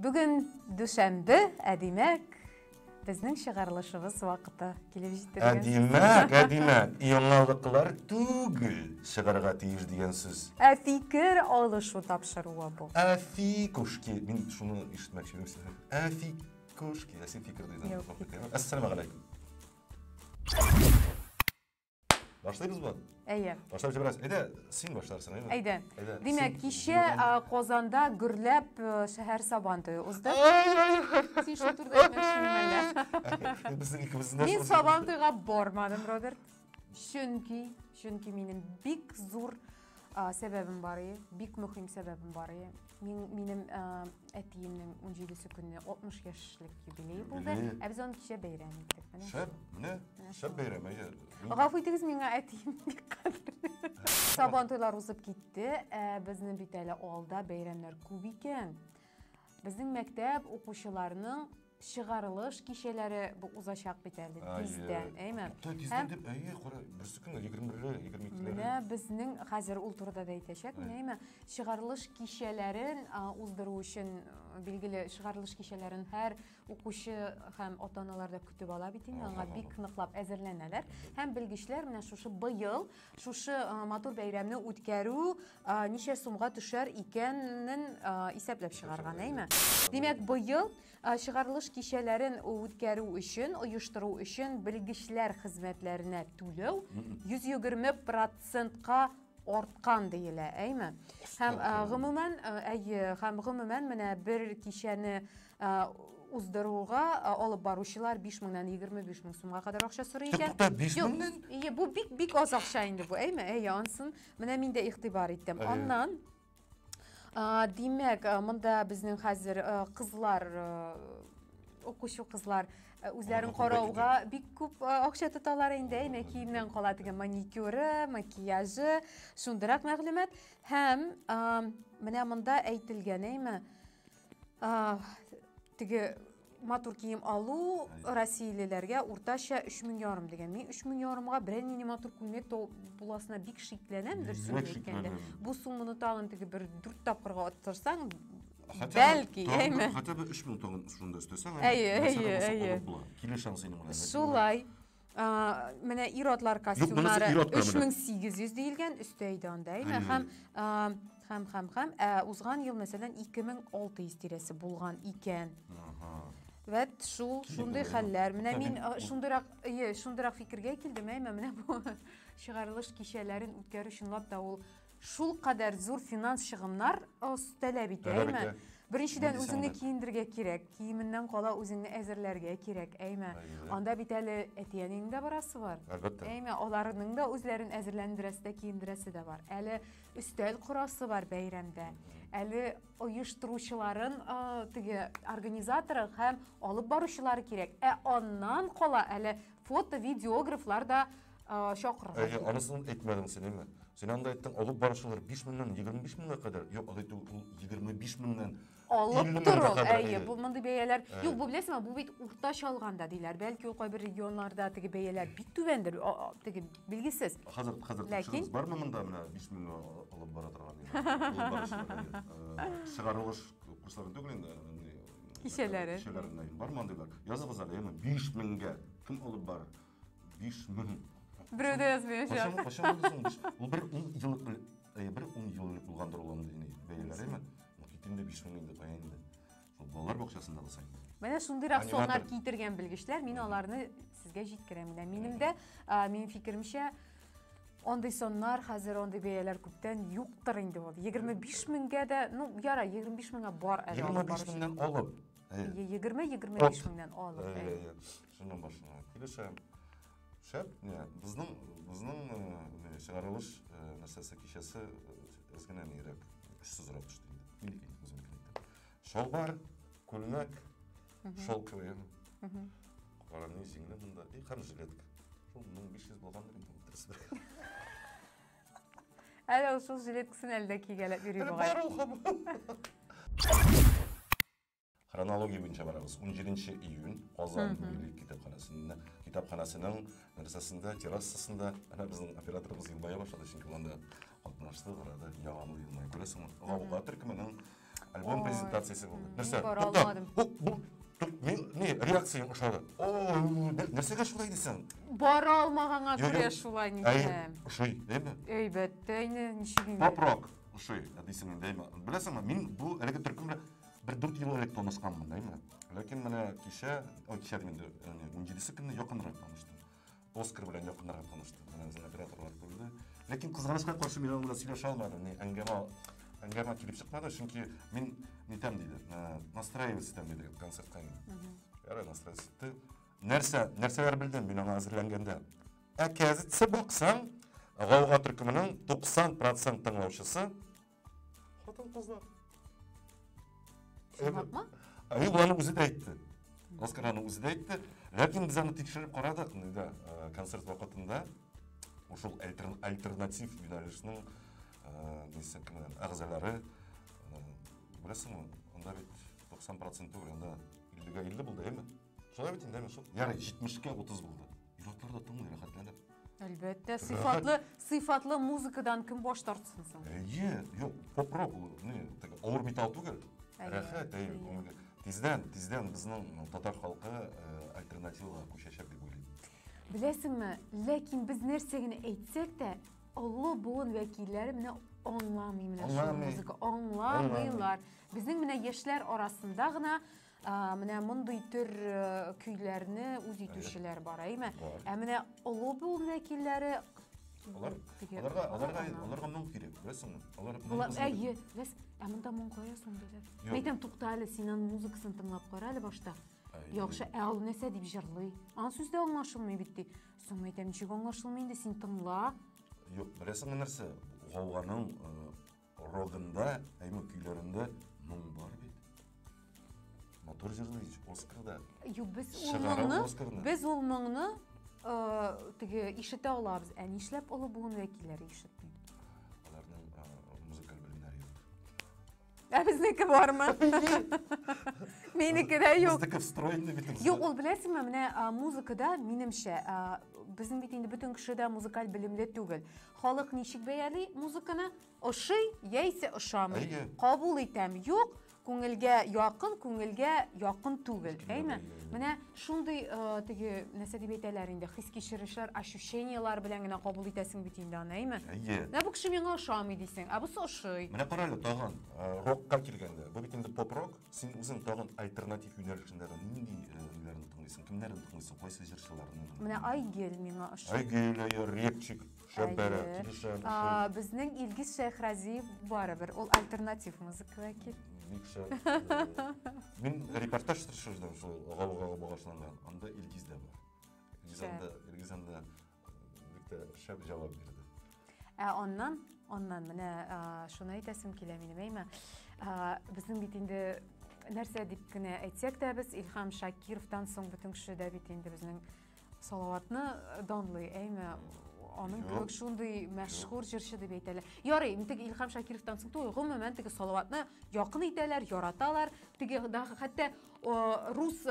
Бүгін дүшәмбі, әдемәк, біздің шығарылышымыз вақыты келіп жетті. Әдемәк, яңалықлар түгіл шығарға тиіш деген сөз. Фикір алышу тапшыруы бұл. Фикушки, мен шуны ешітмәк жібермесін. Фикушки, сен фикір дейін. Ассаламағалейкум. Başlayırız mı? Әйе. Başlayıp biraz. Sen başlarsın, değil mi? Әйді. Демек, кеше Қозанда гүрләп шәһәр сабантойы узды. Сен шу турда әйтмәкчимін әле. Мен сабантойға бармадым, Роберт. Чөнки минем бик зур сәбәбім бар еді, бик мөһим сәбәбім бар еді. Минем әтиемнең 17 көнне 60 яшьлек юбилей булды. Без аны кичә бәйрәм иттек. Шәп бәйрәм. Гафу итегез, миңа әтием бик кадерле. Сабантуйлар узып китте. Безнең бит әле алда бәйрәмнәр күп икән. Безнең мәктәп укучыларының шығарылыш кешеләре узачак бит әле тиздән, әйме? Тиздән дип, кара, берсе көнгә 21-22 Менә безнең хәзер ул турыда да әйтәчәк, әйме? Шығарылыш кешеләрен уздыру өчен билгеле шығарылыш кешеләрен һәр укучы һәм ата-аналар да көтеп ала бит инде, аңа бик ныклап әзерләнәләр. Һәм белгечләр менә шушы быел шушы матур бәйрәмне үткәрү ничә сумга төшәр икәнен исәпләп чыгарган, әйме? Димәк, быел шығарылыш кешеләрен үткәрү өчен, оештыру өчен белгечләр хезмәтләренә түләү 120%-ка арткан диелә, әйме? Һәм гомумән менә бер кичәне уздыруга алып баручылар 5 меңнән 25 мең сумга кадәр акча сорый икән. 5 меңнән? Бу бик аз акча инде бу, әйме? Ансын менә мин дә игътибар иттем. Аннан демәк, монда безнең хәзер кызлар, укучы кызлар үзләрен карауга бик күп акча тоталар инде, әйме? Киемнән кала дигән маникюры, макияжы, шундырак мәгълүмат. Һәм менә монда әйтелгән, әйме? Теге матур кием алу Россиялеләргә уртача 3,5 дигән. Мин 3,5-га берәр нинди матур күлмәк буласына бик шикләнәм, дөресен әйткәндә. Бу сумманы тагын теге бер 4 тапкырга аттырсаң, бәлки, әйме? Хәтта 3000 тагын шунда өстәсәң, әйе. Килеш шансың менә. Шулай. Менә ир-атлар костюмнары 3800 диелгән, өстә иде анда, әйме? Һәм узган ел мәсәлән 2600 тирәсе булган икән. Вәт шундый хәлләр. Менә мин шундырак фикергә килдем, әйме? Менә бу шығарылыш кичәләрен үткәрү өчен лапта ул шул кадәр зур финанс чыгымнар таләп итә, әйме? Беренчедән үзеңне киендергә кирәк, киеменнән кала үзеңне әзерләргә кирәк, әйме? Анда бит әле әтиянең дә барасы бар. Әйме, аларның да үзләрен әзерләндерәсе, киендерәсе дә бар. Әле өстәл корасы бар бәйрәмдә. Әле оештыручыларын теге организаторы һәм алып баручылары кирәк. Аннан кала әле фото, видеографлар да чакырырга. Анысын әйтмәдең син, әйме? Сен анда әйттең, алып баручылар 5 меңнән 25 меңгә кадәр. Юк, ул 25 меңнән алып тору, әйе, бу мондый бәяләр. Юк, бу беләсеңме, бу бит уртача алганда диләр. Бәлки ул кайбер регионнарда теге бәяләр бик түбәндер, теге билгесез. Хәзер чыгыз бармы монда менә 5 меңгә алып бара торган. Шығарылыш курсларын түгел инде. Кичәләрен бармы андыйлар? Языгыз әле, 5 меңгә кем алып бар? 5 мең. Біреуді язмайынша. Қашан болдысың? Ол бір 10 жылылық болғандар оламды бәйелер, әйме? Кетемде 5 мыңды қаяйынды. Балалар бақшасында қылсайын. Менә шундыйрак соннар китергән белгечләр, мин аларны сезгә җиткерәм. Минем дә, минем фикеремчә, андый соннар, хәзер андый бәяләр күптән юктыр инде ул. 25 меңгә дә, яра, 25 меңгә бар әле. 25 меңнән алып. 20-25 меңнән алып. Шуннан башына. Килешәм. Шәп, безнең шығарылыш нәрсәсе кичәсе әзгенә нирәк, көчсезрәк төште инде. Минекен үземнекен әйтәм. Шалбар, күлмәк, шелковый. Кара ни җиңле монда, һәм жилетка. Шул 1500 булгандыр инде. Әле шул жилеткасын әлдә кигәләп йөри бугай. Хронология буенча барабыз. 17 июнь Казан Милли китапханасының нәрсәсендә, террасасында, әнә безнең операторыбыз елмая башлады, чөнки анда 60-ты арада ягымлы елмай күрәсең. Гауга төркеменең альбом презентациясы болды. Нәрсе? Бара алмадым. Не, реакцияң ұшады. Нәрсеге шулай дейсің? Бара алмағанға күре шулай нешем. Ұшай, деймі? Өйбәтті, әйні, нешегін. Пап-рок, ұшай, дейсің, деймі? Білесің, мен бұл әлгі түркімді бір 4 ел әлек танысқанмын, деймі? Ләкин мені кеше деменде, 17-сі күнні яқынырақ таныштым. Оскар білен яқынырақ таныштым. Мен өзін операторлар көрді. Ләкин қызғанышқа қарсы мен онда сөйлеше алмадым. Әңгәмә килеп чыкмады, чөнки мин нитәм диде. Настраиваться итәм диде концертка. Ярый, настраиваться итте. Нәрсәләр белдем мин аңа әзерләнгәндә. Ә кәзитсе баксаң, Гауга төркеменең 90% тыңлаучысы хатын-кызлар. Шулапмы? Буны үзе дә әйтте. Оскар аны үзе дә әйтте. Ләкин без аны тикшереп карадык, концерт вакытында ошол альтернатив юнәлешнең ағзалары, білесің, онда бет 90% түгіл, онда 50-ге 50 болды, әйме? Солай бетін, әйме? Яғни 70-ге 30 болды. Иротлар да тыңлай, рахатланып. Әлбәттә, сыйфатлы музыкадан кім бош тартсынсың? Жоқ, поп-рок, ауыр металл түгіл. Рахат, тизден біздің татар халқы альтернативаға көшешек деп ойлайды. Білесіңмі, ләкин біз нәрсегіні әйтсек те, Олы буын вәкилләре менә аңламый менә шул музыка, аңламыйлар. Безнең менә яшьләр арасында гына менә мондый төр көйләрне үз итүчеләр бар, әйме? Ә менә олы буын вәкилләре аларга моң кирәк, беләсеңме? Әйе, ә монда моң каясың диләр. Мәйтәм, тукта әле, син аның музыкасын тыңлап кара әле башта. Яхшы, ә ул нәрсә дип җырлый? Ан сүздә аңлашылмый бит ди. Соң мәйтәм, ничек аңлашылмый инде, син тыңла. Yok, білесің нәрсе, Гауганың рогында, әйме көйләрендә моң бар бит. Мотор жырлый, Оскарда. Без ул моңны ишетә алабыз. Ә нишләп олы буын вәкилләре ишетми? Аларның музыкаль белемнәре юк. Ә безнеке бармы? Минеке дә юк. Безнеке встроенный бит. Юк, ул беләсеңме, менә музыкада минемчә безнең бит инде бөтен кеше дә музыкаль белемле түгел. Халык ничек бәяли музыканы? Ошый, яисә ошамый. Кабул итәм, юк, күңелгә якын түгел, әйме? Менә шундый нәрсә дип әйтәләр инде, хис кичерешләр, ощущениялар белән генә кабул итәсең бит инде аны, әйме? Менә бу кеше миңа ошамый дисең, ә бусы ошый. Менә карале, тагын рокка килгәндә, бу бит инде поп-рок, син үзең тагын альтернатив юнәлешендәге нинди юнәлешне тыңлыйсың, кемнәрне тыңлыйсың, кайсы җырчыларны? Менә Айгел миңа ошый. Айгел, Репчик, Шәббәре, Килешән. Безнең Илгиз Шәйхразиев барыбер, ул альтернатив музыка вәкил. Мен репортаж төшердем шул Гаугага багышланган. Анда Илгиз дә бар. Илгиз анда бик шәп җавап бирде. Оннан менә шуны әйтәсем килә минем, әйме? Безнең бит инде нәрсә дип кенә әйтсәк тә, без Илһам Шакировтан соң бөтен кеше дә бит инде безнең салаватны данлый, әйме? Аның кебек шундый мәшһүр җырчы дип әйтәләр. Ярый, теге Илһам Шакировтан соң гомумән теге салаватны якын итәләр, яраталар. Теге хәтта рус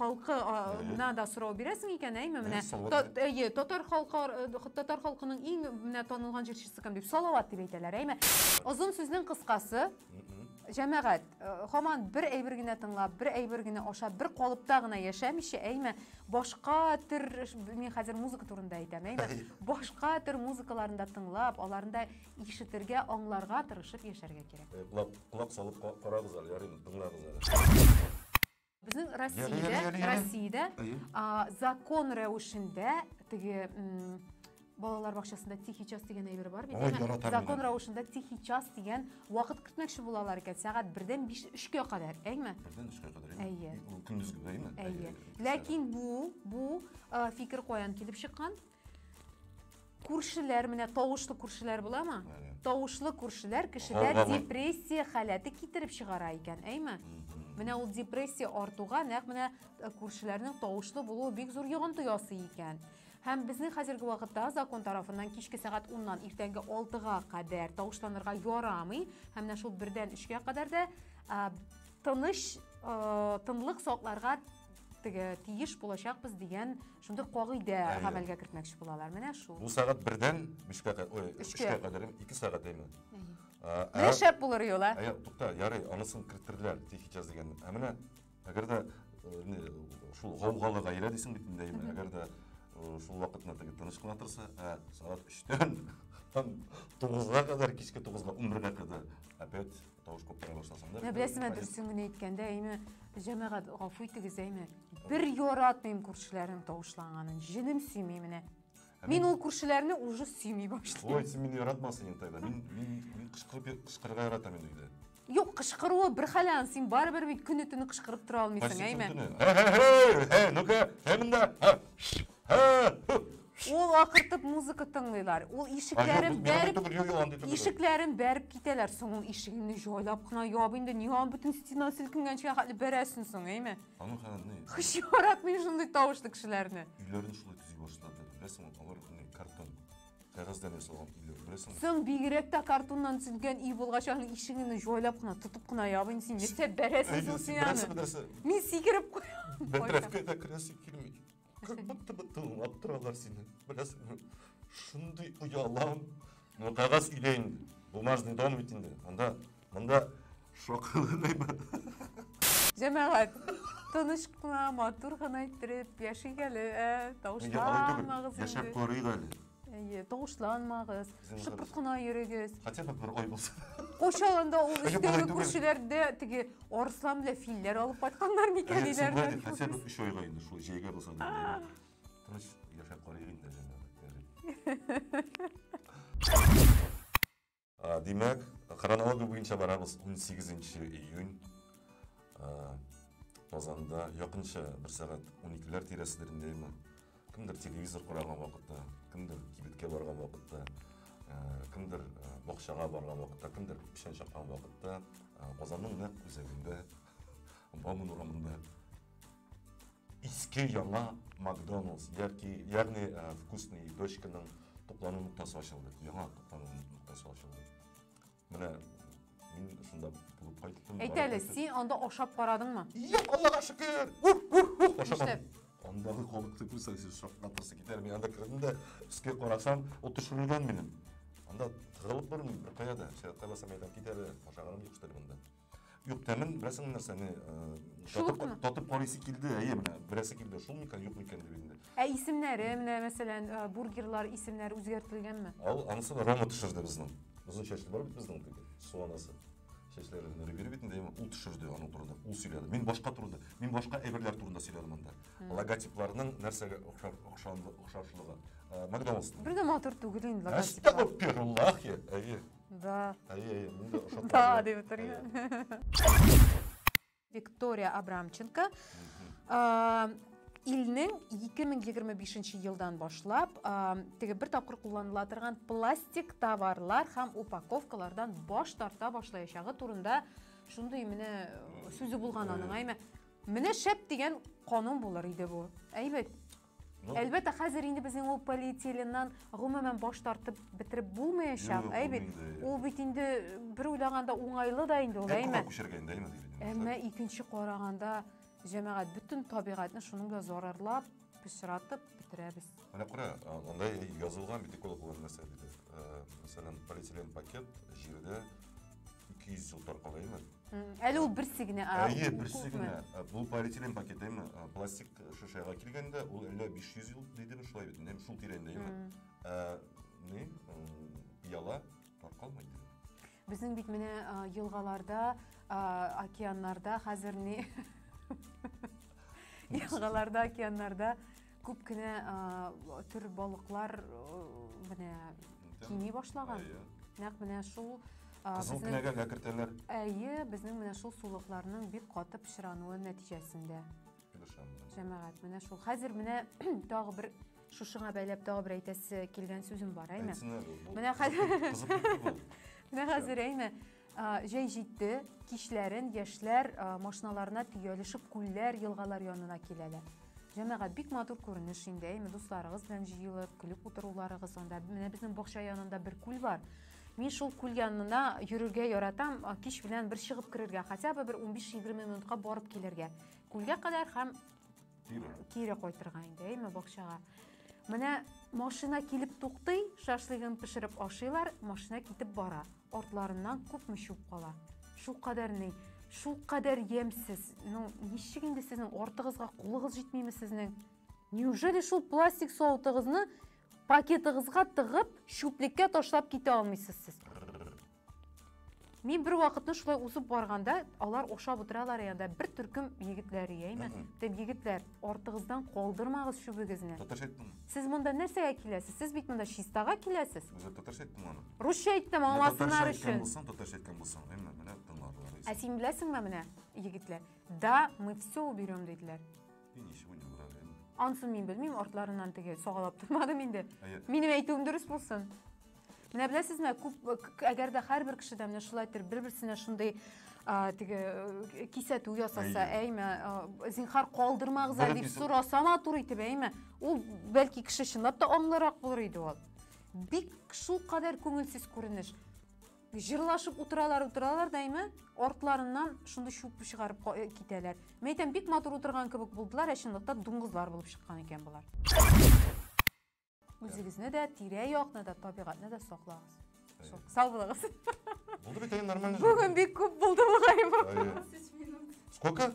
халкына да сорау бирәсең икән, әйме? Менә татар халкының иң менә танылган җырчысы кем дип салават дип әйтәләр, әйме? Озын сүзнең кыскасы, җәмәгать, һаман бер әйбер генә тыңлап, бер әйбер генә ашап, бер калыпта гына яшәмичә, әйме? Башка төр, мин хәзер музыка турында әйтәм, әйме? Башка төр музыкаларында тыңлап, аларында ишетергә, аңларга тырышып яшәргә кирәк. Кулак салып карагыз әле, ярый, тыңлагыз әле. Безнең Россиядә закон рәвешендә теге балалар бакчасында тихий час дигән әйбер бар бит. Закон рәвешендә тихий час дигән вакыт көтмәкче булалар икән, сәгать 1-дән 3-кә кадәр, әйме? 1-дән 3-кә кадәр. Әйе. Көндезге, әйме? Әйе. Ләкин бу фикер каян килеп чыккан? Күршеләр, менә тавышлы күршеләр буламы? Тавышлы күршеләр кешедә депрессия халәте китереп чыгара икән, әйме? Менә ул депрессия артуга нәкъ менә күршеләрнең тавышлы булуы бик зур йогынты ясый икән. Һәм безнең хәзерге вакытта закон тарафыннан кичке сәгать 10-нан иртәнге 6-га кадәр тавышланырга ярамый, һәм менә шул 1-дән 3-кә кадәр дә тынлык сакларга тиеш булачакбыз дигән шундый кагыйдә гамәлгә кертмәкче булалар. Менә шул. Бу сәгать 1-дән 3-кә кадәр, 2 сәгать әйме? Не шәп булыр юла? Тукта, ярый, анысын керттерделәр, тихи час дигән. Менә әгәр дә шул гаугалыга әйлә дисең бит инде, әгәр дә шул вакытны тыныч кына торса, сәгать 3-тән 9-га кадәр, кичке 9-га 11-га кадәр опять тавыш куптыра башласаңдар. Беләсезме, дөресен генә әйткәндә, җәмәгать гафу итегез, бер яратмыйм күршеләрнең тавышланганын, җенем сөйми менә. Мин ул күршеләрне уже сөйми башлыйм. Ой, син мине яратмассың инде тайда. Мин кычкырырга яратам инде өйдә. Юк, кычкыруы бер хәлән, син барыбер бит көне-төне кычкырып тора алмыйсың, әйме. Ну-ка, монда. Ул акыртып музыка тыңлыйлар. Ул ишекләрен бәреп китәләр. Соң ул ишегеңне җайлап кына ябып инде, ниһа бөтен стена селкенгәнчә хәтле бәрәсен соң, әйме. Аның хәлне. Хыш яратмый шундый тавышлы кешеләрне. Үйләрен шулай төзи башлады. Беләсең, алар картон кагаздан ясалган үйләр, беләсең. Соң бигрәк тә картоннан төзелгән үй булгач, аның ишегеңне җайлап кына, тотып кына ябып син, нәрсә бәрәсен соң син аны. Мин сикереп куям. Бәтрәфкә керәсе килми. Как будто бы тыңлап торалар сине. Беләсеңме? Шундый уялам. Ну, кагаз өйдә инде. Бумажный дом бит инде. Монда шокылыймы? Җәмәгать, тыныч кына, матур гына иттереп яшигәле, тавышланмагыз. Яшәп карыйк әле. Тавышланмагыз. Шыпыт кына йөрегез. Хотя бы бер ай булса. Кошалында ул өстәге күршеләрдә теге арыслан белән филләр алып кайтканнар микән диләр. Хотя бы 3 айга инде шул җәйгә булса да. Тыныч яшәп карыйк инде җәмәгать. Димәк, хронология буенча барабыз 18 июнь. Казанда якынча 1 сәгать 12ләр тирәсендәме. Кемдер телевизор караган вакытта, кемдер кибеткә барган вакытта, кемдер бакчага барган вакытта, кемдер пишән чаккан вакытта, Казанның нәкъ үзәгендә, Бауман урамында иске яңа Макдоналдс, ягъни вкусный дочканың туклану нуктасы ачылды. Яңа туклану нуктасы ачылды. Менә мин шунда булып кайттым. Әйт әле, син анда ашап карадыңмы? Юк, Аллага шөкер. Ашап. Андагы халыкты күрсәң, шокка торсы китәр. Мин анда кирдем дә, өскә карасам, ул төшерелгән минем. Анда тыгылып бармыйм, бер каяда, шәһәрдә басам әйтәм китәр, ашаганым юк штыр монда. Юк, тәмен беләсең нәрсәне, татып карыйсы килде, менә берәсе килде, шул микән, юк микән дип инде. Исемнәре, менә мәсәлән, бургерлар исемнәре үзгәртелгәнме? Анысы Рома төшерде безнең. Узын чәчле бар бит безнең теге, суанасы. Чәчләрен рибер бит инде, ул төшерде аның турында, ул сөйләде. Мин башка турында, мин башка әйберләр турында сөйләдем анда. Логотипларның нәрсәгә охшашлыгы. Макдоналдс. Бер дә матур түгел инде логотип. Астагфируллах, әйе. Да. Әйе, миндә ошатты. Да, дип торган. Виктория Абрамченко илнең 2025 елдан башлап теге бер тапкыр кулланыла торган пластик товарлар һәм упаковкалардан баш тарта башлаячагы турында шундый менә сүзе булган аның, әйме. Менә шәп дигән канун булыр иде бу. Әйбәт. Әлбәттә, хәзер инде безнең ул полиэтиленнан гомумән баш тартып бетереп булмаячак. Әйбәт. Ул бит инде бер уйлаганда уңайлы да инде ул, әйме. Әмма икенче караганда җәмәгать бөтен табигатьне шуның да зарарлап, пычратып бетерәбез. Менә кара, анда язылган бит экологлар нәрсә диде. Мәсәлән, полиэтилен пакет җирдә 200 ел таркалаймы? Әле ул берсе генә. Әйе, берсе генә. Бу полиэтилен пакет әйме, пластик шешәгә килгәндә, ул әллә 500 ел диде шулай бит. Нәм шул тирәндә әйме. Яла таркалмый диде. Безнең бит менә елгаларда, океаннарда хәзер ни елгаларда, океаннарда күп кенә төр балыклар менә кими башлаган. Нәкъ менә шул кызыл кенәгә кертәләр. Әйе, безнең менә шул сулыкларның бик каты пычрануы нәтиҗәсендә. Җәмәгать, менә шул. Хәзер менә тагы бер шушыңа бәйләп тагы бер әйтәсе килгән сүзем бар, әйме. Менә хәзер әйме, җәй җитте, кичләрен яшьләр машиналарына төялешеп күлләр, елгалар янына киләләр. Җәмәгать, бик матур күренеш инде, әйме, дусларыгыз белән җыелып, көлеп утыруларыгыз анда. Менә безнең бакча янында бер күл бар. Мин шул күл янына йөрергә яратам, кич белән бер чыгып керергә, хотя бы бер 15-20 минутка барып килергә. Күлгә кадәр һәм кире кайтырга инде, әйме, бакчага. Менә машина килеп туктый, шашлыгын пешереп ашыйлар, машина китеп бара. ortlarından көпмі шуып қала. Шу қадар емсіз. Нешігінде сіздің ортығызға қолығыз жетмеймі сіздің? Неужели шул пластик соғытығызны пакетығызға тығып, шуплекке ташлап кете алмайсыз сіз? Мен бір вақытны шулай ұзып барғанда, алар ошап отыралар янда бір түркім егітлері еймі? Егітлер, ортығыздан қолдырмағыз шубігізіне. Сіз мұнда нәрсеге келесіз? Сіз бит мұнда шистаға келесіз? Русша айттым, алмасынар үшін. А сен білесің ме міне, егітлер? Да, мы все уберем дейділер. Ансын мен білмеймін, ортларынан теге соғалап тұрмады менде. Менің әйтуім дұрыс болсын. Менә білесіз ме, әгер де һәр бір кіші дәміне шулайтыр, бір-бірсіне шындай кисәту ясаса, әйме, зинхар қалдырмағызар деп сұрасама тұр етіп, әйме, ол бәлки кіші шынлап та аңларақ болыр еді ол. Бик шул қадар көңілсіз көрініш. Жырлашып отыралар дәйме, ортларынан шынды шуып шығарып кетелер. Мәйтен бик матур отырған кебек болдылар, әшінлікта дуңғызлар болып шыққан екен бұлар. Өзіңізіне де тире yoqны да, табиғатны да соқлағыз. Сау болыңыз. Болды бит, нормально. Бүгін бек көп болды мұғайым. Сколько?